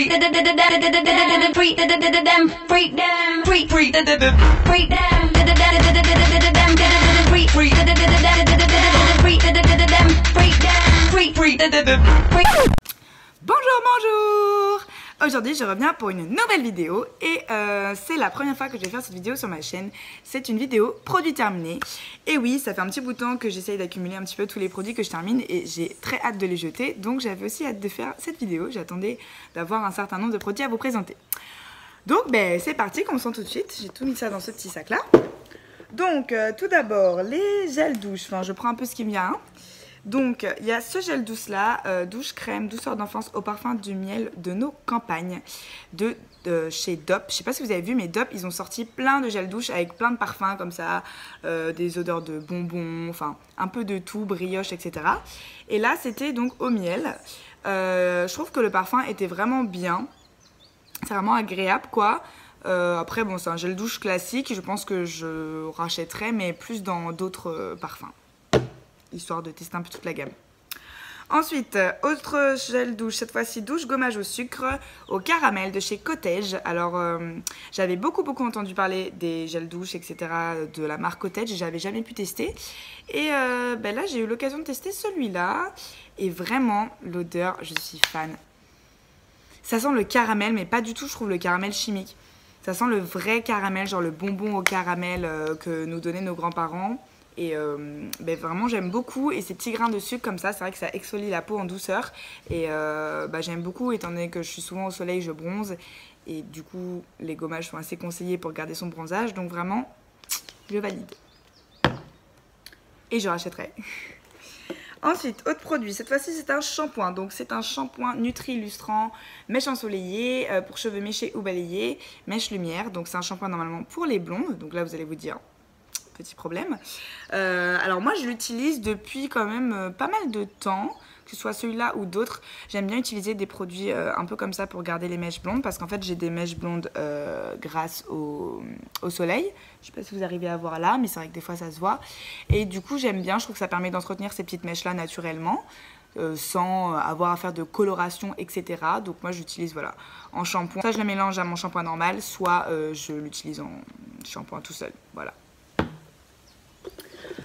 Bonjour, bonjour! Aujourd'hui je reviens pour une nouvelle vidéo et c'est la première fois que je vais faire cette vidéo sur ma chaîne. C'est une vidéo produit terminé. Et oui, ça fait un petit bout de temps que j'essaye d'accumuler un petit peu tous les produits que je termine et j'ai très hâte de les jeter. Donc j'avais aussi hâte de faire cette vidéo. J'attendais d'avoir un certain nombre de produits à vous présenter. Donc ben, c'est parti, commençons tout de suite. J'ai tout mis ça dans ce petit sac là. Donc tout d'abord les gels douche, enfin je prends un peu ce qui me vient. Donc il y a ce gel douce là, douche crème, douceur d'enfance au parfum du miel de nos campagnes de chez Dop. Je sais pas si vous avez vu, mais Dop ils ont sorti plein de gel douche avec plein de parfums comme ça, des odeurs de bonbons, enfin un peu de tout, brioche, etc. Et là c'était donc au miel. Je trouve que le parfum était vraiment bien, c'est vraiment agréable quoi. Après bon c'est un gel douche classique, je pense que je rachèterais mais plus dans d'autres parfums, histoire de tester un peu toute la gamme. Ensuite, autre gel douche, cette fois-ci douche gommage au sucre, au caramel de chez Cottage. Alors, j'avais beaucoup entendu parler des gels douche, etc. de la marque Cottage, j'avais jamais pu tester. Et ben là, j'ai eu l'occasion de tester celui-là. Et vraiment, l'odeur, je suis fan. Ça sent le caramel, mais pas du tout, je trouve, le caramel chimique. Ça sent le vrai caramel, genre le bonbon au caramel que nous donnaient nos grands-parents. Et ben vraiment j'aime beaucoup, et ces petits grains de sucre comme ça, c'est vrai que ça exfolie la peau en douceur. Et ben, j'aime beaucoup étant donné que je suis souvent au soleil, je bronze. Et du coup les gommages sont assez conseillés pour garder son bronzage. Donc vraiment je valide. Et je rachèterai. Ensuite, autre produit, cette fois-ci c'est un shampoing. Donc c'est un shampoing Nutri-Lustrant, mèche ensoleillée, pour cheveux méchés ou balayés, mèche lumière. Donc c'est un shampoing normalement pour les blondes. Donc là vous allez vous dire, petit problème. Alors moi je l'utilise depuis quand même pas mal de temps, que ce soit celui-là ou d'autres. J'aime bien utiliser des produits un peu comme ça pour garder les mèches blondes, parce qu'en fait j'ai des mèches blondes grâce au soleil. Je sais pas si vous arrivez à voir là, mais c'est vrai que des fois ça se voit. Et du coup j'aime bien, je trouve que ça permet d'entretenir ces petites mèches là naturellement. Sans avoir à faire de coloration, etc. Donc moi j'utilise voilà en shampoing. Soit je le mélange à mon shampoing normal, soit je l'utilise en shampoing tout seul. Voilà.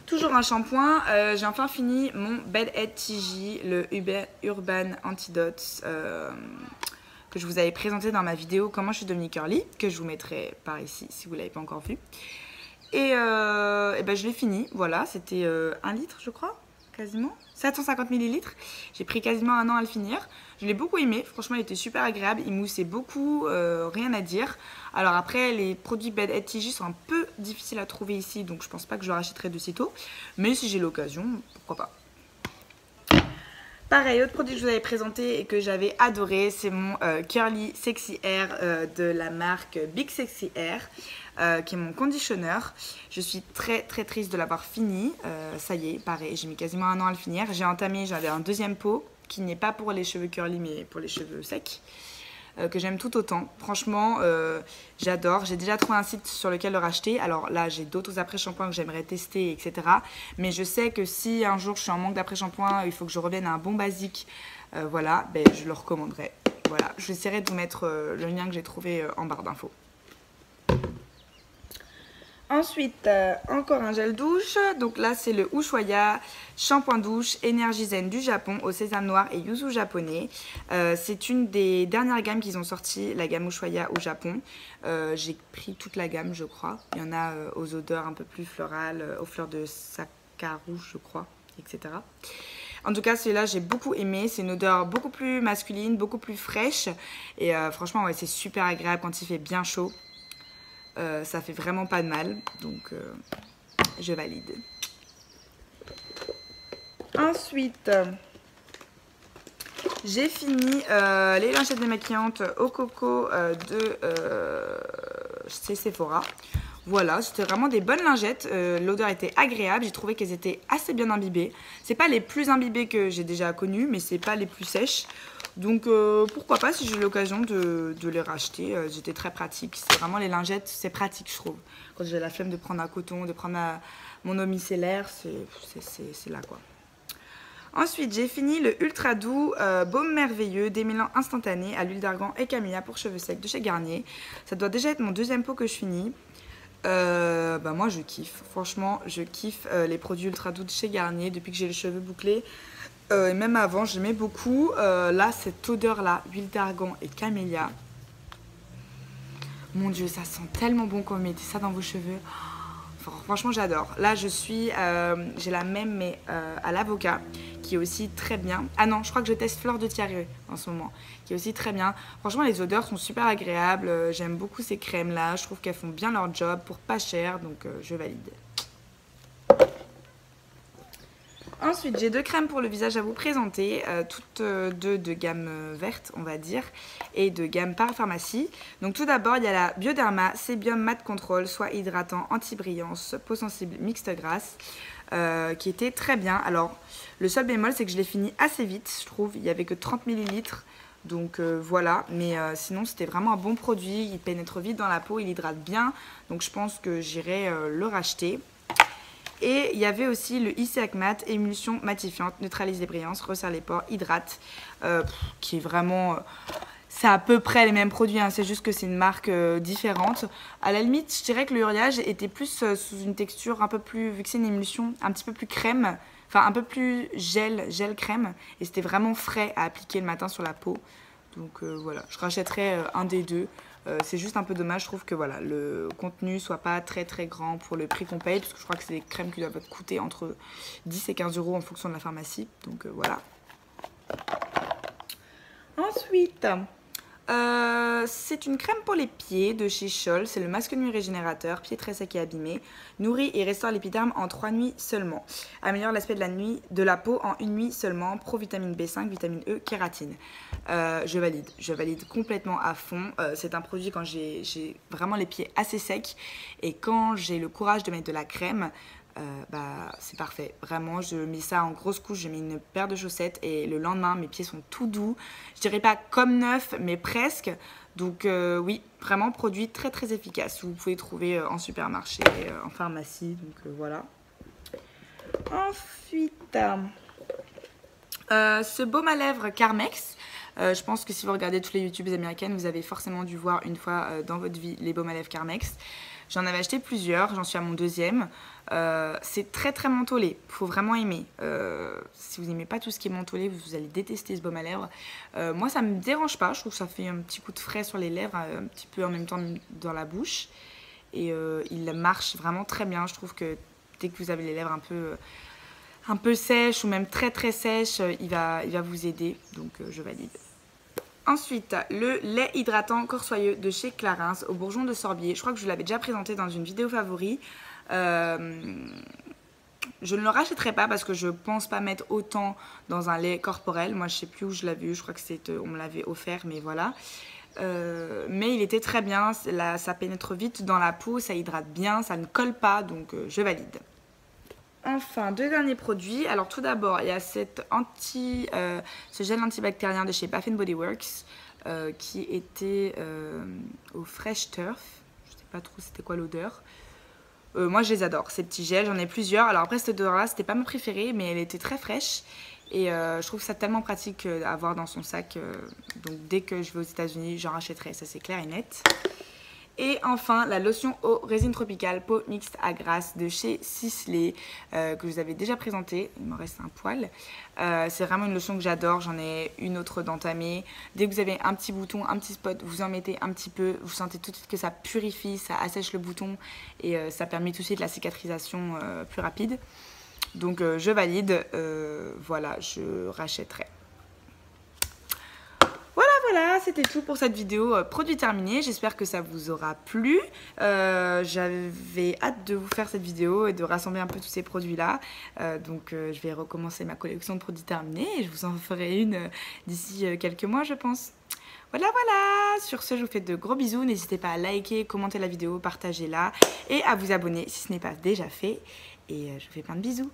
Toujours un shampoing, j'ai enfin fini mon Bed Head TJ, le Urban Antidote que je vous avais présenté dans ma vidéo Comment je suis devenue curly, que je vous mettrai par ici si vous ne l'avez pas encore vu. Et ben je l'ai fini, voilà, c'était 1 litre je crois, quasiment, 750 ml. J'ai pris quasiment 1 an à le finir. Je l'ai beaucoup aimé, franchement il était super agréable, il moussait beaucoup, rien à dire. Alors après les produits Bed Head TJ sont un peu difficiles à trouver ici, donc je pense pas que je le rachèterai de sitôt. Mais si j'ai l'occasion, pourquoi pas. Pareil, autre produit que je vous avais présenté et que j'avais adoré, c'est mon Curly Sexy Hair de la marque Big Sexy Hair. Qui est mon conditionneur. Je suis très triste de l'avoir fini. Ça y est, pareil, j'ai mis quasiment 1 an à le finir. J'ai entamé, j'avais un deuxième pot qui n'est pas pour les cheveux curly mais pour les cheveux secs, que j'aime tout autant. Franchement, j'adore. J'ai déjà trouvé un site sur lequel le racheter. Alors là, j'ai d'autres après-shampoings que j'aimerais tester, etc. Mais je sais que si un jour je suis en manque d'après-shampoing, il faut que je revienne à un bon basique, voilà, ben, je le recommanderais. Voilà, j'essaierai de vous mettre le lien que j'ai trouvé en barre d'infos. Ensuite, encore un gel douche. Donc là, c'est le Ushuaïa shampoing douche énergie zen du Japon au sésame noir et yuzu japonais. C'est une des dernières gammes qu'ils ont sorti, la gamme Ushuaïa au Japon. J'ai pris toute la gamme, je crois. Il y en a aux odeurs un peu plus florales, aux fleurs de sakaru, je crois, etc. En tout cas, celui-là, j'ai beaucoup aimé. C'est une odeur beaucoup plus masculine, beaucoup plus fraîche. Et franchement, ouais, c'est super agréable quand il fait bien chaud. Ça fait vraiment pas de mal, donc je valide. Ensuite, j'ai fini les lingettes démaquillantes au coco de chez Sephora. Voilà, c'était vraiment des bonnes lingettes. L'odeur était agréable, j'ai trouvé qu'elles étaient assez bien imbibées. C'est pas les plus imbibées que j'ai déjà connues, mais c'est pas les plus sèches. Donc pourquoi pas, si j'ai l'occasion de les racheter. J'étais très pratique. C'est vraiment les lingettes, c'est pratique je trouve. Quand j'ai la flemme de prendre un coton, de prendre mon eau micellaire, c'est là quoi. Ensuite, j'ai fini le Ultra Doux Baume Merveilleux démêlant instantané à l'huile d'argan et camélia pour cheveux secs de chez Garnier. Ça doit déjà être mon deuxième pot que je finis. Moi je kiffe, franchement je kiffe les produits Ultra Doux de chez Garnier depuis que j'ai les cheveux bouclés. Et même avant j'aimais beaucoup. Là cette odeur là, huile d'argan et camélia. Mon dieu, ça sent tellement bon quand vous mettez ça dans vos cheveux. Franchement j'adore. Là je suis, j'ai la même mais à l'avocat qui est aussi très bien. Ah non, je crois que je teste Fleur de Tiare en ce moment, qui est aussi très bien. Franchement les odeurs sont super agréables. J'aime beaucoup ces crèmes là. Je trouve qu'elles font bien leur job pour pas cher, donc je valide. Ensuite, j'ai 2 crèmes pour le visage à vous présenter, toutes 2 de gamme verte, on va dire, et de gamme Parapharmacie. Donc tout d'abord, il y a la Bioderma Sebium Matte Control, soit hydratant, anti-brillance, peau sensible, mixte grasse, qui était très bien. Alors, le seul bémol, c'est que je l'ai fini assez vite, je trouve. Il n'y avait que 30 ml, donc voilà. Mais sinon, c'était vraiment un bon produit. Il pénètre vite dans la peau, il hydrate bien. Donc je pense que j'irai le racheter. Et il y avait aussi le ICAC Matte, émulsion matifiante, neutralise les brillances, resserre les pores, hydrate, qui est vraiment... c'est à peu près les mêmes produits, hein, c'est juste que c'est une marque différente. À la limite, je dirais que le Uriage était plus sous une texture un peu plus, vu que c'est une émulsion, un petit peu plus crème, enfin un peu plus gel crème. Et c'était vraiment frais à appliquer le matin sur la peau. Donc voilà, je rachèterai un des deux. C'est juste un peu dommage, je trouve que voilà, le contenu soit pas très grand pour le prix qu'on paye, parce que je crois que c'est des crèmes qui doivent coûter entre 10 et 15 € en fonction de la pharmacie. Donc voilà. Ensuite, c'est une crème pour les pieds de chez Scholl. C'est le masque nuit régénérateur, pieds très secs et abîmés. Nourrit et restaure l'épiderme en 3 nuits seulement. Améliore l'aspect de la peau en 1 nuit seulement. Pro vitamine B5, vitamine E, kératine. Je valide complètement à fond. C'est un produit quand j'ai vraiment les pieds assez secs et quand j'ai le courage de mettre de la crème. C'est parfait, vraiment je mets ça en grosse couche, je mets une paire de chaussettes et le lendemain mes pieds sont tout doux, je dirais pas comme neuf mais presque, donc oui, vraiment produit très efficace, vous pouvez trouver en supermarché, en pharmacie, donc voilà. Ensuite, ce baume à lèvres Carmex. Je pense que si vous regardez toutes les youtubeuses américaines, vous avez forcément dû voir une fois dans votre vie les baumes à lèvres Carmex. J'en avais acheté plusieurs, j'en suis à mon 2e. C'est très mentholé, il faut vraiment aimer. Si vous n'aimez pas tout ce qui est mentholé, vous allez détester ce baume à lèvres. Moi ça me dérange pas, je trouve que ça fait un petit coup de frais sur les lèvres, un petit peu en même temps dans la bouche. Et il marche vraiment très bien, je trouve que dès que vous avez les lèvres un peu sèches ou même très sèches, il va vous aider, donc je valide. Ensuite, le lait hydratant corps soyeux de chez Clarins au bourgeon de sorbier. Je crois que je l'avais déjà présenté dans une vidéo favori. Je ne le rachèterai pas parce que je pense pas mettre autant dans un lait corporel. Moi, je sais plus où je l'avais eu. Je crois que on me l'avait offert, mais voilà. Mais il était très bien. Ça pénètre vite dans la peau, ça hydrate bien, ça ne colle pas, donc je valide. Enfin, 2 derniers produits. Alors tout d'abord, il y a ce gel antibactérien de chez Bath Body Works qui était au Fresh Turf. Je sais pas trop c'était quoi l'odeur. Moi je les adore, ces petits gels, j'en ai plusieurs. Alors après cette odeur là, c'était pas ma préférée, mais elle était très fraîche. Et je trouve ça tellement pratique à avoir dans son sac. Donc dès que je vais aux États-Unis, j'en rachèterai, ça c'est clair et net. Et enfin, la lotion eau résine tropicale peau mixte à grasse de chez Sisley, que je vous avais déjà présentée. Il m'en reste un poil. C'est vraiment une lotion que j'adore. J'en ai une autre d'entamée. Dès que vous avez un petit bouton, un petit spot, vous en mettez un petit peu. Vous sentez tout de suite que ça purifie, ça assèche le bouton et ça permet tout de suite la cicatrisation plus rapide. Donc je valide. Voilà, je rachèterai. Voilà, c'était tout pour cette vidéo produit terminé. J'espère que ça vous aura plu. J'avais hâte de vous faire cette vidéo et de rassembler un peu tous ces produits-là. Donc je vais recommencer ma collection de produits terminés et je vous en ferai une d'ici quelques mois, je pense. Voilà. Sur ce, je vous fais de gros bisous. N'hésitez pas à liker, commenter la vidéo, partager-la et à vous abonner si ce n'est pas déjà fait. Et je vous fais plein de bisous.